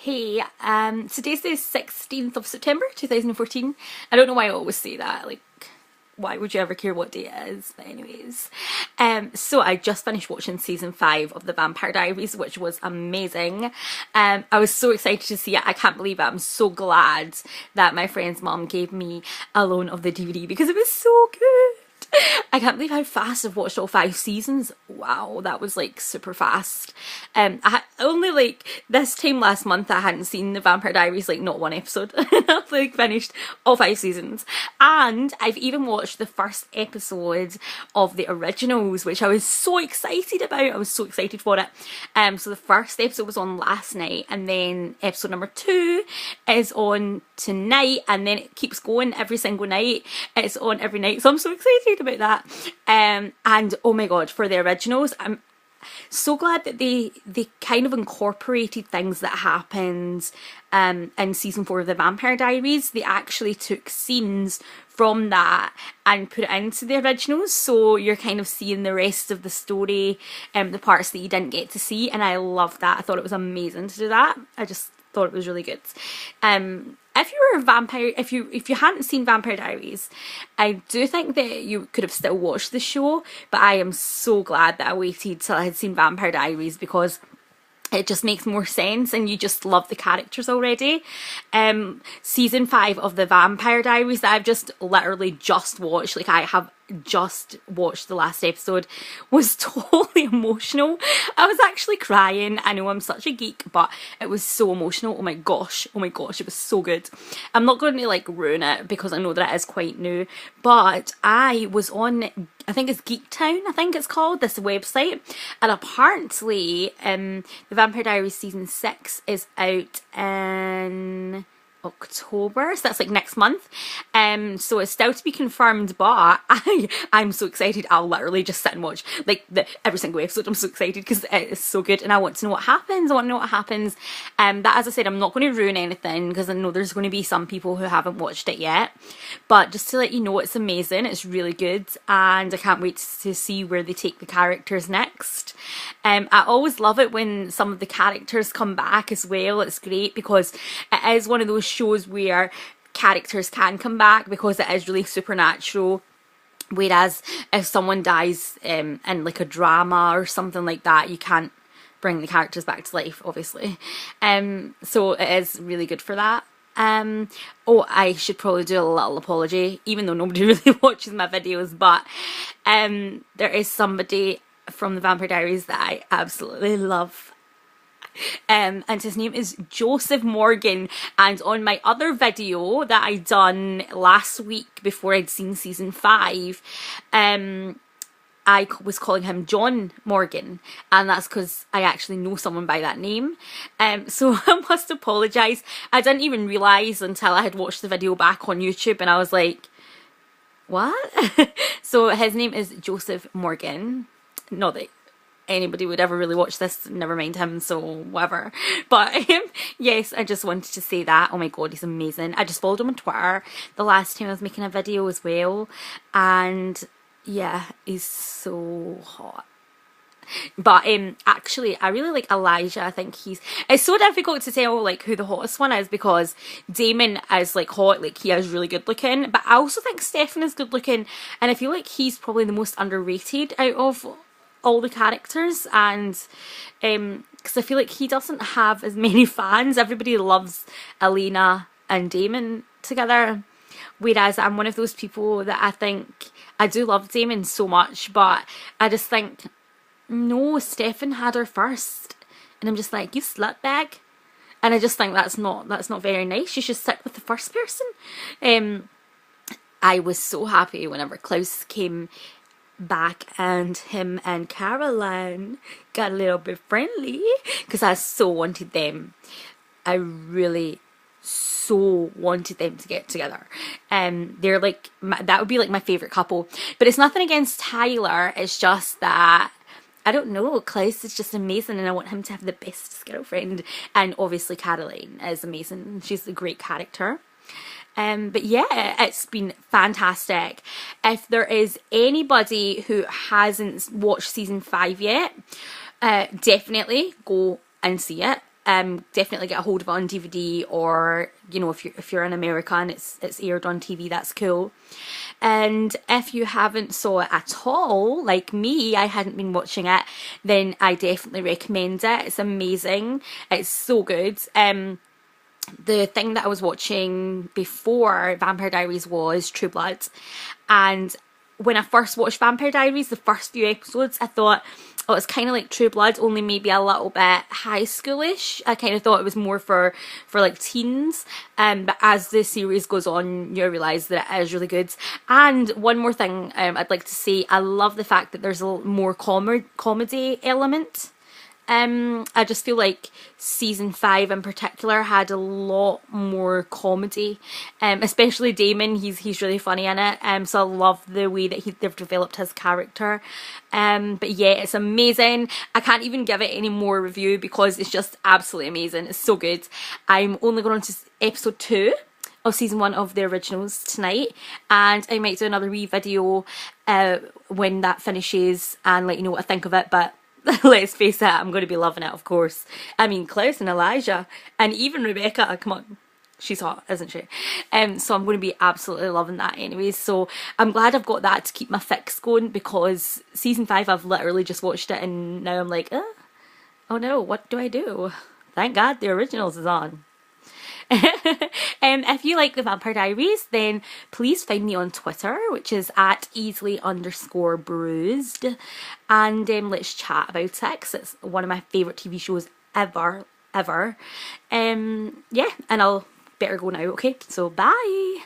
Hey, today's the 16th of September 2014. I don't know why I always say that, like, why would you ever care what day it is? But anyways, so I just finished watching season 5 of the Vampire Diaries, which was amazing. I was so excited to see it. I can't believe it. I'm so glad that my friend's mum gave me a loan of the DVD because it was so good. I can't believe how fast I've watched all 5 seasons. Wow, that was like super fast. Only like this time last month I hadn't seen the Vampire Diaries, like not one episode. I've like finished all 5 seasons. And I've even watched the first episode of the originals, which I was so excited about. I was so excited for it. So the first episode was on last night, and then episode number 2 is on tonight, and then it keeps going every single night. It's on every night, so I'm so excited about that. And oh my god, for the originals, I'm so glad that they kind of incorporated things that happened in season 4 of the Vampire Diaries. They actually took scenes from that and put it into the originals, so you're kind of seeing the rest of the story, the parts that you didn't get to see, and I love that. I thought it was amazing to do that. I just thought it was really good. If you were a vampire, if you hadn't seen Vampire Diaries, I do think that you could have still watched the show, but I am so glad that I waited till I had seen Vampire Diaries because it just makes more sense and you just love the characters already. Season 5 of the Vampire Diaries that I've just literally just watched, like I have just watched the last episode, was totally emotional. I was actually crying. I know I'm such a geek, but it was so emotional. Oh my gosh, it was so good. I'm not going to like ruin it because I know that it is quite new, but I was on, I think it's Geek Town, I think it's called, this website, and apparently the Vampire Diaries season 6 is out in October, so that's like next month. So it's still to be confirmed, but I'm so excited. I'll literally just sit and watch like every single episode. I'm so excited because it is so good and I want to know what happens. That, as I said, I'm not going to ruin anything because I know there's going to be some people who haven't watched it yet, but just to let you know, it's amazing. It's really good and I can't wait to see where they take the characters next. I always love it when some of the characters come back as well. It's great because it is one of those shows where characters can come back because it is really supernatural. Whereas if someone dies in like a drama or something like that, you can't bring the characters back to life, obviously. So it is really good for that. Oh, I should probably do a little apology, even though nobody really watches my videos, but there is somebody from the Vampire Diaries that I absolutely love. And his name is Joseph Morgan, and on my other video that I done last week before I'd seen season 5, I was calling him John Morgan, and that's because I actually know someone by that name. So I must apologise. I didn't even realise until I had watched the video back on YouTube and I was like, what? So his name is Joseph Morgan. Not that anybody would ever really watch this, never mind him, so whatever. But yes, I just wanted to say that. Oh my god, he's amazing. I just followed him on Twitter the last time I was making a video as well, and yeah, he's so hot. But actually I really like Elijah. I think it's so difficult to tell like who the hottest one is because Damon is like hot, like he is really good looking, but I also think Stefan is good looking, and I feel like he's probably the most underrated out of all the characters, and because I feel like he doesn't have as many fans. Everybody loves Elena and Damon together, whereas I'm one of those people that I think I do love Damon so much, but I just think no, Stefan had her first, and I'm just like, you slutbag, and I just think that's not very nice. You should stick with the first person. I was so happy whenever Klaus came back and him and Caroline got a little bit friendly because I so wanted them. I really so wanted them to get together. They're like, that would be like my favourite couple, but it's nothing against Tyler, it's just that I don't know, Klaus is just amazing and I want him to have the best girlfriend, and obviously Caroline is amazing. She's a great character. But yeah, it's been fantastic. If there is anybody who hasn't watched season 5 yet, definitely go and see it. definitely get a hold of it on DVD, or you know, if you're in America and it's aired on TV, that's cool. And if you haven't saw it at all, like me, I hadn't been watching it, then I definitely recommend it. It's amazing. It's so good. The thing that I was watching before Vampire Diaries was True Blood, and when I first watched Vampire Diaries, the first few episodes, I thought, oh, it's kind of like True Blood, only maybe a little bit high schoolish. I kind of thought it was more for like teens. But as the series goes on, you realise that it is really good. And one more thing I'd like to say, I love the fact that there's a more comedy element. I just feel like season 5 in particular had a lot more comedy, especially Damon. He's really funny in it. So I love the way that they've developed his character. But yeah, it's amazing. I can't even give it any more review because it's just absolutely amazing. It's so good. I'm only going on to episode 2 of season 1 of the originals tonight, and I might do another wee video when that finishes and let you know what I think of it. But let's face it, I'm going to be loving it, of course. I mean, Klaus and Elijah, and even Rebecca, come on, she's hot, isn't she? So I'm going to be absolutely loving that anyways. So I'm glad I've got that to keep my fix going, because season 5, I've literally just watched it and now I'm like, oh no, what do I do? Thank God the originals is on. If you like the Vampire Diaries, then please find me on Twitter, which is at easily_bruised, and let's chat about it, because it's one of my favourite TV shows ever. Yeah, and I'll better go now, okay? So bye!